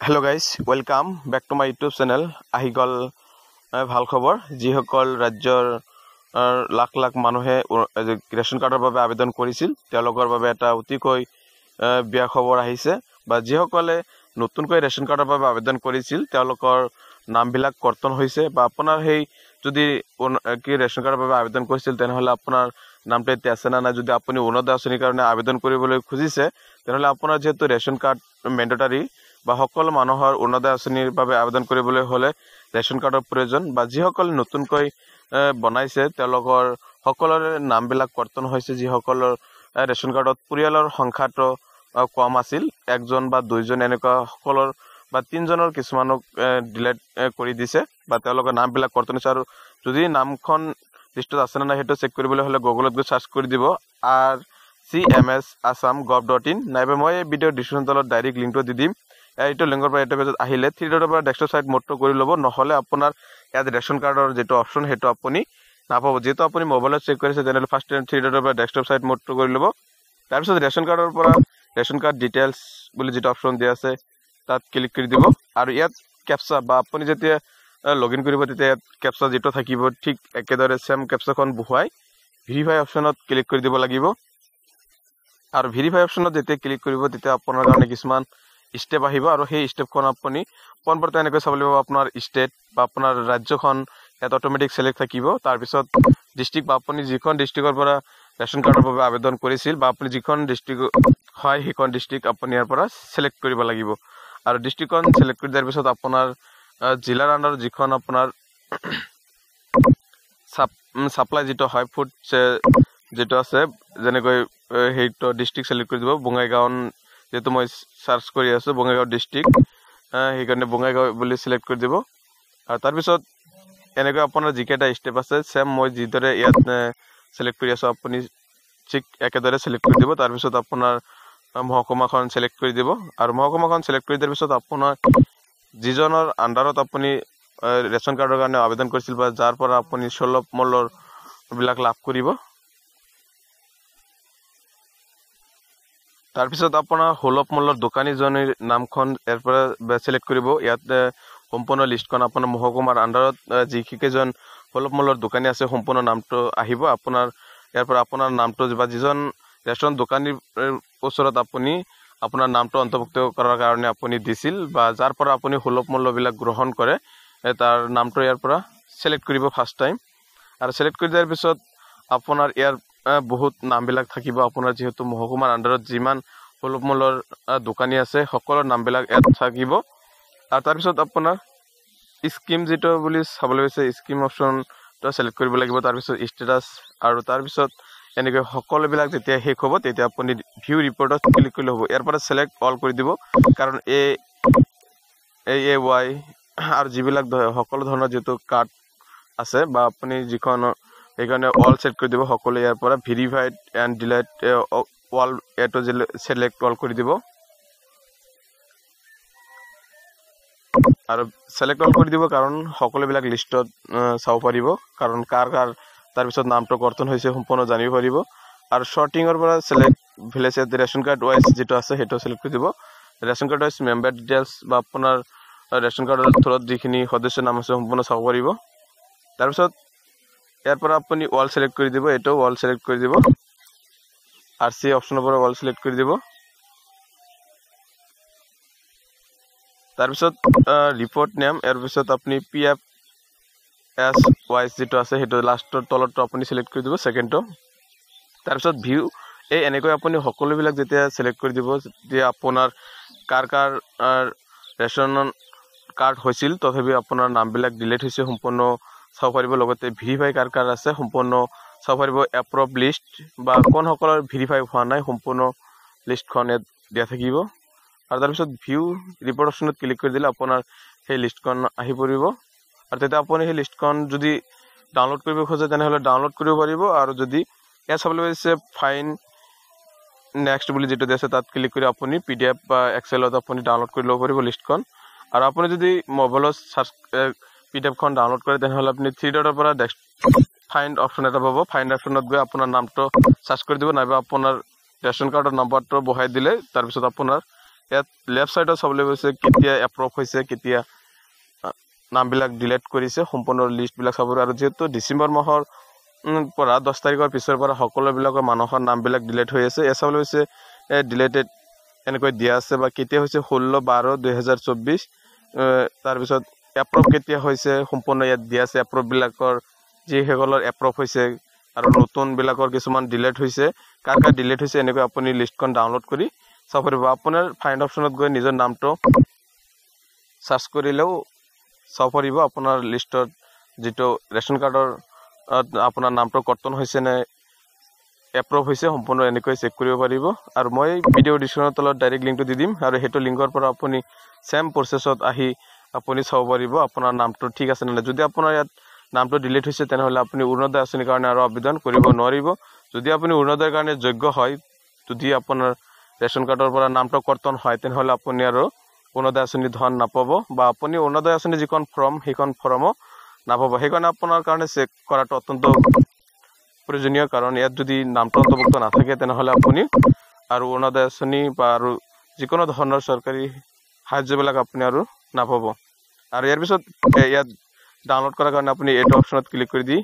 Hello guys, welcome back to my YouTube channel. আহি গল ভাল খবৰ যিসকল ৰাজ্যৰ লাখ লাখ মানুহে ৰেশন কাৰ্ডৰ বাবে আবেদন কৰিছিল তেওঁলোকৰ বাবে এটা অতিকৈ বিয়া খবৰ আহিছে বা যিসকলে নতুনকৈ ৰেশন কাৰ্ডৰ বাবে আবেদন কৰিছিল তেওঁলোকৰ নামবিলাক কৰ্তন হৈছে বা আপোনাৰ সেই যদি কি ৰেশন কাৰ্ডৰ বাবে আবেদন কৰিছিল তেনেহলে আপোনাৰ নামটো এতিয়া আছে না নাই যদি আপুনি অৰুণোদয় আঁচনিৰ কাৰণে আবেদন কৰিবলৈ খুজিছে তেনেহলে আপোনাৰ যেহেতু ৰেশন কাৰ্ড মেন্ডেটৰী বা সকল মানুহৰ অৰুণোদয় আঁচনিৰ বাবে আবেদন কৰিবলৈ হলে ৰেশন কাৰ্ডৰ প্ৰয়োজন বা যিসকল নতুনকৈ বনাইছে তেওঁলোকৰ সকলোৰে নামবিলাক কৰ্তন হৈছে যিসকলৰ ৰেশন কাৰ্ডত পৰিয়ালৰ সংখ্যাটো কম আছিল একজন বা দুইজন এনেকুৱা সকলৰ বা তিনজনৰ কিছুমানক ডিলেট কৰি দিছে বা তেওঁলোকৰ নামবিলাক কৰ্তন হৈছে আৰু যদি নামখন লিষ্টত আছে না সেইটো চেক কৰিবলৈ হলে গুগলত গৈ সাৰ্চ কৰি দিব rcms.assam.gov.in নাইবা মই এই ভিডিঅ ডিসক্ৰিপচন তলত ডাইৰেক্ট লিংকটো দি দিম এইটো লিংকৰ পৰা এটা পেজত আহিলে 3 ডটৰ পৰা ডেস্কটপ সাইট মোডটো কৰি ল'ব নহলে আপোনাৰ ইয়াত ৰেশন কাৰ্ডৰ যেটো অপচন হেটো আপুনি নাপাব যেটো আপুনি মোবাইলত চেক কৰিছে তেনেহলে ফাৰ্ষ্ট 3 ডটৰ পৰা ডেস্কটপ সাইট মোডটো কৰি ল'ব তাৰ পিছত ৰেশন কাৰ্ডৰ পৰা ৰেশন কাৰ্ড ডিটেইলছ বুলি যেটো অপচন দিয়া আছে তাত ক্লিক কৰি দিব আৰু ইয়াত ক্যাপচা বা আপুনি যেতিয়া লগইন কৰিব তেতিয়া ক্যাপচা যেটো থাকিব ঠিক একেদৰে সেম ক্যাপচাখন বহুৱাই ভেৰিফাই অপচনত ক্লিক কৰি দিব লাগিব আৰু ভেৰিফাই অপচনত যেতিয়া ক্লিক কৰিব তেতিয়া আপোনাৰ কাৰণে কিছুমান স্টেপ আহিব আৰু সেই স্টেপখন আপুনি পনপৰতে এনেকৈ চাব লাগিব আপোনাৰ ষ্টেট বা আপোনাৰ ৰাজ্যখন এত অটোমেটিক সিলেক্ট থাকিব তাৰ পিছত ডিস্ট্ৰিক্ট বা আপুনি যিখন ডিস্ট্ৰিক্টৰ পৰা ৰেশন কাৰ্ডৰ বাবে আবেদন কৰিছিল বা আপুনি যিখন ডিস্ট্ৰিক্ট হয় সেইখন ডিস্ট্ৰিক্ট আপুনি ইয়াৰ পৰা সিলেক্ট কৰিব লাগিব আৰু ডিস্ট্ৰিক্টখন সিলেক্ট কৰি দিয়াৰ পিছত আপোনাৰ জিলাৰ আন্ডাৰ যিখন আপোনাৰ সাপ্লাই যেটো হয় ফুড যেটো আছে যেনেকৈ হেইটো ডিস্ট্ৰিক্ট সিলেক্ট কৰি দিব বঙাইগাঁও যেটো মই সাৰ্চ কৰি আছো বঙাইগাঁও ডিস্ট্ৰিক্ট সেইকাৰণে বঙাইগাঁও বুলি সিলেক্ট কৰি দিব আৰু তাৰ পিছত এনেকৈ আপোনাৰ যিকেটা স্টেপ আছে সেম মই যিদৰে ইয়াত সিলেক্ট কৰি আছো আপুনি ঠিক একেদৰে সিলেক্ট কৰি দিব তাৰ পিছত আপোনাৰ মহকুমাখন সিলেক্ট কৰি দিব আৰু মহকুমাখন সিলেক্ট কৰি দিয়াৰ পিছত আপোনাৰ যিজনৰ আন্ডাৰত আপুনি ৰেশন কাৰ্ডৰ কাৰণে আবেদন কৰিছিল বা যাৰ পৰা আপুনি সুলভ মূল্যৰ বিলাক লাভ কৰিব তাৰ পিছত আপোনাৰ সুলভ মূল্যৰ দোকানীজনৰ নামখন ইয়াৰ পৰা সিলেক্ট কৰিব ইয়াত সম্পূৰ্ণ লিষ্টখন আপোনাৰ মহকুমাৰ আন্ডাৰত যিকেইজন সুলভ মূল্যৰ দোকানী আছে সম্পূৰ্ণ নামটো আহিব আপোনাৰ ইয়াৰ পৰা আপোনাৰ নামটো বা যিজন ৰেষ্টুৰেণ্ট দোকানীৰ ওচৰত আপুনি আপোনাৰ নামটো অন্তৰ্ভুক্ত কৰাৰ কাৰণে আপুনি দিছিল বা যাৰ পৰা আপুনি সুলভ মূল্যবিলাক গ্ৰহণ কৰে তাৰ নামটো ইয়াৰ পৰা সিলেক্ট কৰিব ফাৰ্ষ্ট টাইম আৰু সিলেক্ট কৰি দিয়াৰ পিছত আপোনাৰ ইয়াৰ বহুত নামবিলাক থাকিব আপোনাৰ যেহেতু মহকুমাৰ আন্ডাৰত যিমান সুলভ মূল্যৰ দোকানী আছে সকলৰ নামবিলাক ইয়াত থাকিব আৰু তাৰ পিছত আপোনাৰ স্কিম যেটো বুলি চাবলৈ হৈছে স্কিম অপচনটো সিলেক্ট কৰিব লাগিব তাৰ পিছত ষ্টেটাস আৰু তাৰ পিছত এনেকৈ সকলোবিলাক যেতিয়া শেষ হ'ব তেতিয়া আপুনি ভিউ ৰিপৰ্টত ক্লিক কৰিলে হ'ব ইয়াৰ পৰা সিলেক্ট অল কৰি দিব কাৰণ AAY আৰু যিবিলাক সকলো ধৰণৰ যেটো কাৰ্ড আছে বা আপুনি যিখন এইকাৰণে অল সেট কৰি দিব সকলো ইয়াৰ পৰা ভেৰিফাইড এন্ড ডিলিট অল এটো সিলেক্ট অল কৰি দিব আৰু সিলেক্ট অল কৰি দিব কাৰণ সকলোবিলাক লিষ্টত চাও পাৰিব কাৰণ কাৰ তাৰ পিছত নামটো কৰ্তন হৈছে সম্পূৰ্ণ জানিব পাৰিব আৰু সৰ্টিংৰ পৰা select village ration card wise যেটো আছে হেটো সিলেক্ট কৰি দিব ration card wise member details বা আপোনাৰ ৰেশন কাৰ্ডৰ থ্ৰুত যিখিনি সদস্যৰ নাম আছে সম্পূৰ্ণ চাব পাৰিব তাৰ পিছত ইয়াৰ পৰা আপুনি অল সিলেক্ট কৰি দিব এটো অল সিলেক্ট কৰি দিব RC অপচনৰ পৰা অল সিলেক্ট কৰি দিব তাৰ পিছত ৰিপোৰ্ট নেম ইয়াৰ পিছত আপুনি PFS ওয়াইজ যেটো আছে হেটো লাষ্টৰ তলৰটো আপুনি সিলেক্ট কৰি দিব সেকেন্ডটো তাৰ পিছত ভিউ এই এনেকৈ আপুনি সকলোবিলাক যেতিয়া সিলেক্ট কৰি দিব যে আপোনাৰ কাৰ ৰেশন কাৰ্ড হৈছিল তথাপি আপোনাৰ নামবিলাক ডিলিট হৈছে সম্পূৰ্ণ চাব পাৰিব লগতে ভেৰিফাই কাৰ আছে সম্পূৰ্ণ চাব পাৰিব এপ্ৰুভ লিষ্ট বা কোন সকলৰ ভেৰিফাই হোৱা নাই সম্পূৰ্ণ লিষ্টখন দিয়া থাকিব আৰু তাৰ পিছত ভিউ ৰিপৰ্ট অপচনত ক্লিক কৰি দিলে আপোনাৰ সেই লিষ্টখন আহি পৰিব আৰু তেতিয়া আপুনি সেই লিষ্টখন যদি ডাউনলোড কৰিব খোজে তেনেহলে ডাউনলোড কৰিব পাৰিব আৰু যদি এয়া চাবলৈ হৈছে ফাইন নেক্সট বুলি যেটো আছে তাত ক্লিক কৰি আপুনি PDF বা এক্সেলত আপুনি ডাউনলোড কৰি ল'ব পাৰিব লিষ্টখন আৰু আপুনি যদি মোবাইলত সাৰ্চ PDF খন ডাউনলোড কৰে তেনেহলে আপুনি 3 ডটৰ পৰা ফাইন্ড অপচন এটা পাব ফাইন্ড অপচনত গৈ আপোনাৰ নামটো সাৰ্চ কৰি দিব নাইবা আপোনাৰ ৰেশন কাৰ্ডৰ নম্বৰটো বহাই দিলে তাৰ পিছত আপোনাৰ ইয়াত লেফ্ট সাইডত চাবলৈ গৈছে কেতিয়া এপ্ৰুভ হৈছে কেতিয়া নামবিলাক ডিলিট কৰিছে সম্পূৰ্ণ লিষ্টবিলাক চাব আৰু যেহেতু ডিসেম্বৰ মাহৰ পৰা 10 তাৰিখৰ পিছৰ পৰা সকলোবিলাকৰ মানুহৰ নামবিলাক ডিলিট হৈ আছে চাবলৈ গৈছে ডিলিটেড এনেকৈ দিয়া আছে বা কেতিয়া হৈছে 16/12/2024 তাৰ পিছত এপ্ৰুভ কেতিয়া হৈছে সম্পূৰ্ণ ইয়াত দিয়া আছে এপ্ৰুভ বিলাকৰ যি হেগলৰ এপ্ৰুভ হৈছে আৰু নতুন বিলাকৰ কিছুমান ডিলিট হৈছে কাৰ ডিলিট হৈছে এনেকৈ আপুনি লিষ্টখন ডাউনলোড কৰি চাব পাৰিব আপোনাৰ ফাইণ্ড অপচনত গৈ নিজৰ নামটো সাৰ্চ কৰিলেও চাব পাৰিব আপোনাৰ লিষ্টত যেটো ৰেশন কাৰ্ডৰ আপোনাৰ নামটো কৰ্তন হৈছে নে এপ্ৰুভ হৈছে সম্পূৰ্ণ এনেকৈ চেক কৰিব পাৰিব আৰু মই ভিডিও ডিসক্ৰিপচনৰ তলত ডাইৰেক্ট লিংকটো দি দিম আৰু হেটো লিংকৰ পৰা আপুনি সেম প্ৰসেছত আহি আপুনি চাব পাৰিব আপোনাৰ নামটো ঠিক আছে নে যদি আপোনাৰ ইয়াত নামটো ডিলিট হৈছে তেনেহলে আপুনি অৰুণোদয় আঁচনিৰ কাৰণে আৰু আবেদন কৰিব নোৱাৰিব যদি আপুনি অৰুণোদয়ৰ কাৰণে যোগ্য হয় যদি আপোনাৰ ৰেশন কাৰ্ডৰ পৰা নামটো কৰ্তন হয় তেনেহলে আপুনি আৰু অৰুণোদয় আঁচনি ধন নাপাব বা আপুনি অৰুণোদয় আঁচনি যিখন ফৰ্ম সেইখন ফৰ্মও নাপাব সেইকাৰণে আপোনাৰ কাৰণে চেক কৰাটো অত্যন্ত প্ৰয়োজনীয় কাৰণ ইয়াত যদি নামটো অন্তৰ্ভুক্ত নাথাকে তেনেহলে আপুনি আৰু অৰুণোদয় আঁচনি বা আৰু যিকোনো ধৰণৰ চৰকাৰী সাহায্যবিলাক আপুনি আৰু নাপাব আৰু ইয়াৰ পিছত ইয়াত ডাউনলোড কৰাৰ কাৰণে আপুনি এইটো অপচনত ক্লিক কৰি দি